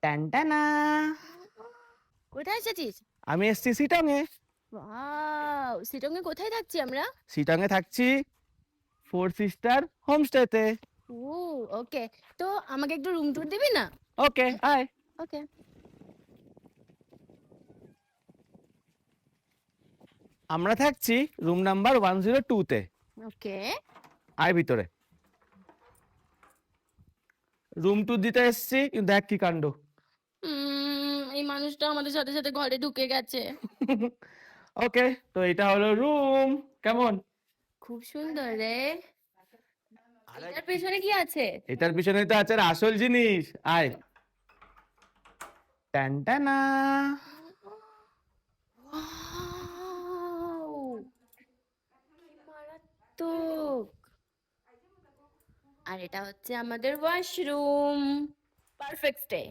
টানটানা। কোথায় এসেছিস? আমি এসছি সিটং এ। ওয়াও, সিটং এ কোথায় থাকছি আমরা? সিটং এ থাকছি ফোর সিস্টার হোমস্টেতে। ও, ওকে। তো আমাকে একটু রুম ট্যুর দিবি না? ওকে, আয়। ওকে। আমরা থাকছি রুম নাম্বার 102 তে। ওকে। আয় ভিতরে। রুম ট্যুর দিতে এসছি, কিন্তু দেখ কি কাণ্ড। এই মানুষটা আমাদের সাথে সাথে ঘরে ঢুকে গেছে। ওকে, তো এটা হলো রুম। কেমন? খুব সুন্দর রে। এটার পেছনে কি আছে? এটার পিছনে তো আছে আসল জিনিস। আয়। টানটানা। ওয়াও, কি মারাত্মক। আর এটা হচ্ছে আমাদের ওয়াশরুম। Perfect stay.